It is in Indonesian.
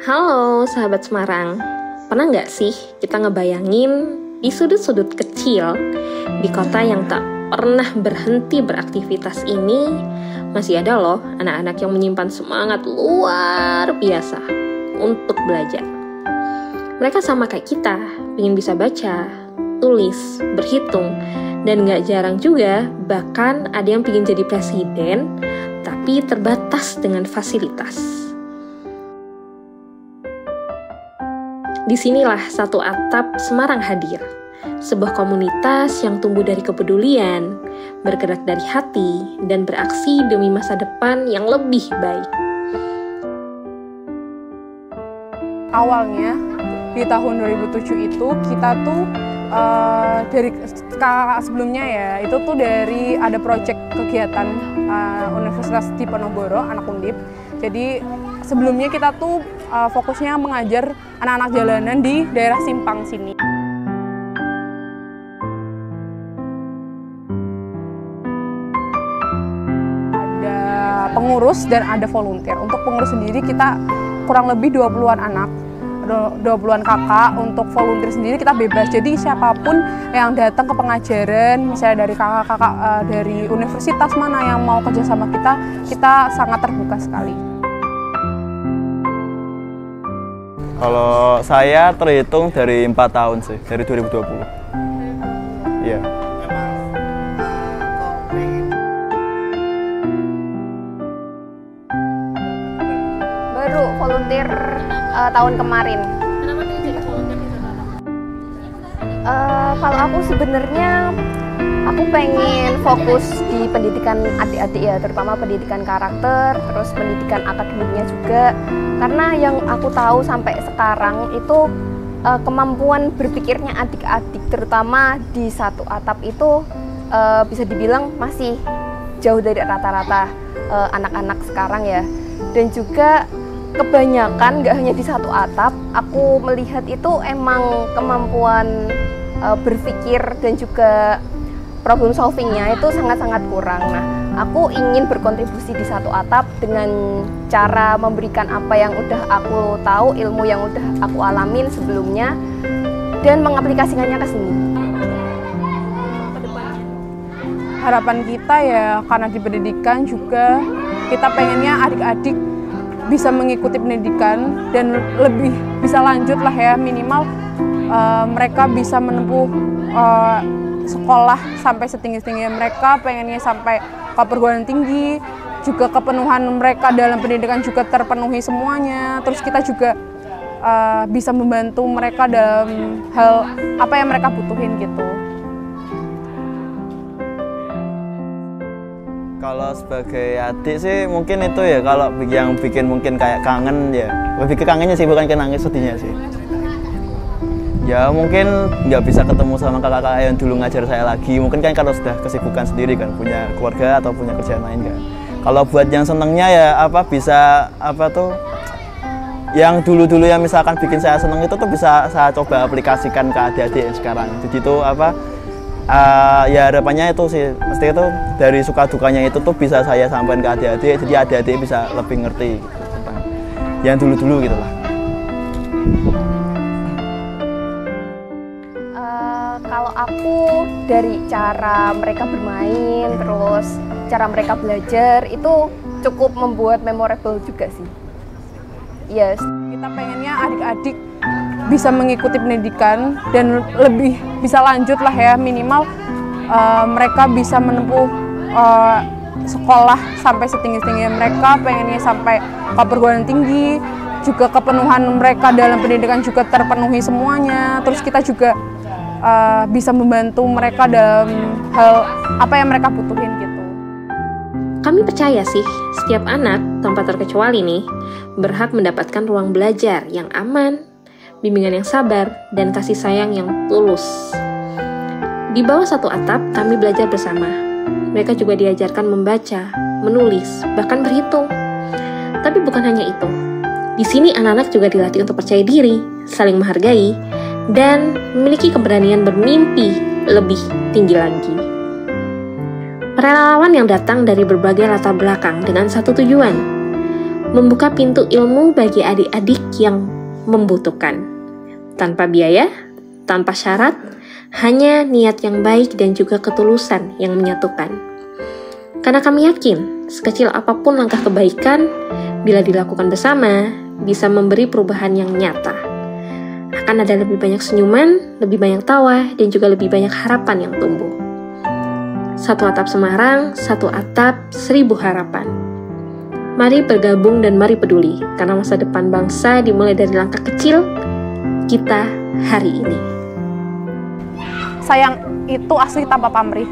Halo sahabat Semarang, pernah nggak sih kita ngebayangin di sudut-sudut kecil di kota yang tak pernah berhenti beraktivitas ini masih ada loh anak-anak yang menyimpan semangat luar biasa untuk belajar. Mereka sama kayak kita, ingin bisa baca, tulis, berhitung, dan nggak jarang juga bahkan ada yang ingin jadi presiden tapi terbatas dengan fasilitas. Disinilah satu atap Semarang hadir, sebuah komunitas yang tumbuh dari kepedulian, bergerak dari hati, dan beraksi demi masa depan yang lebih baik. Awalnya di tahun 2007 itu kita tuh dari kakak sebelumnya ya, itu tuh dari ada proyek kegiatan Universitas Diponegoro, anak Undip. Jadi sebelumnya kita tuh fokusnya mengajar anak-anak jalanan di daerah Simpang sini. Ada pengurus dan ada volunteer. Untuk pengurus sendiri kita kurang lebih 20-an anak, 20-an kakak. Untuk volunteer sendiri kita bebas. Jadi siapapun yang datang ke pengajaran, misalnya dari kakak-kakak dari universitas mana yang mau kerja sama kita sangat terbuka sekali. Kalau saya terhitung dari 4 tahun sih, dari 2020. Iya. Baru volunteer tahun kemarin. Kenapa tuh jadi volunteer di sana? Kalau aku sebenarnya aku pengen fokus di pendidikan adik-adik ya, terutama pendidikan karakter, terus pendidikan akademiknya juga. Karena yang aku tahu sampai sekarang itu kemampuan berpikirnya adik-adik, terutama di satu atap itu bisa dibilang masih jauh dari rata-rata anak-anak sekarang ya. Dan juga kebanyakan nggak hanya di satu atap, aku melihat itu emang kemampuan berpikir dan juga problem solvingnya itu sangat-sangat kurang. Nah, aku ingin berkontribusi di satu atap dengan cara memberikan apa yang udah aku tahu, ilmu yang udah aku alamin sebelumnya, dan mengaplikasikannya ke sini. Harapan kita ya, karena di pendidikan juga kita pengennya adik-adik bisa mengikuti pendidikan dan lebih bisa lanjut lah ya, minimal mereka bisa menempuh sekolah sampai setinggi-tinggi mereka, pengennya sampai ke perguruan tinggi, juga kepenuhan mereka dalam pendidikan juga terpenuhi semuanya. Terus kita juga bisa membantu mereka dalam hal apa yang mereka butuhin gitu. Kalau sebagai adik sih mungkin itu ya, kalau yang bikin mungkin kayak kangen ya, lebih ke kangennya sih, bukan ke nangis sedihnya sih. Ya mungkin nggak bisa ketemu sama kakak-kakak yang dulu ngajar saya lagi, mungkin kan kalau sudah kesibukan sendiri kan, punya keluarga atau punya kerjaan lain kan. Kalau buat yang senengnya ya bisa yang dulu-dulu yang misalkan bikin saya seneng itu tuh bisa saya coba aplikasikan ke adik-adik yang sekarang. Jadi itu ya harapannya itu sih, mesti itu dari suka dukanya itu tuh bisa saya sampaikan ke adik-adik, jadi adik-adik bisa lebih ngerti gitu, tentang yang dulu-dulu gitu lah. Kalau aku dari cara mereka bermain, terus cara mereka belajar itu cukup membuat memorable juga sih. Yes. Kita pengennya adik-adik bisa mengikuti pendidikan dan lebih bisa lanjut lah ya, minimal mereka bisa menempuh sekolah sampai setinggi-tinggi mereka, pengennya sampai ke perguruan tinggi, juga kepenuhan mereka dalam pendidikan juga terpenuhi semuanya. Terus kita juga bisa membantu mereka dalam hal apa yang mereka butuhin gitu. Kami percaya sih, setiap anak tanpa terkecuali nih berhak mendapatkan ruang belajar yang aman, bimbingan yang sabar, dan kasih sayang yang tulus. Di bawah satu atap, kami belajar bersama. Mereka juga diajarkan membaca, menulis, bahkan berhitung. Tapi bukan hanya itu. Di sini anak-anak juga dilatih untuk percaya diri, saling menghargai, dan memiliki keberanian bermimpi lebih tinggi lagi. Para relawan yang datang dari berbagai latar belakang dengan satu tujuan, membuka pintu ilmu bagi adik-adik yang membutuhkan. Tanpa biaya, tanpa syarat, hanya niat yang baik dan juga ketulusan yang menyatukan. Karena kami yakin, sekecil apapun langkah kebaikan, bila dilakukan bersama, bisa memberi perubahan yang nyata. Akan ada lebih banyak senyuman, lebih banyak tawa, dan juga lebih banyak harapan yang tumbuh. Satu atap Semarang, satu atap 1000 harapan. Mari bergabung dan mari peduli, karena masa depan bangsa dimulai dari langkah kecil kita hari ini. Sayang itu asli tanpa pamrih.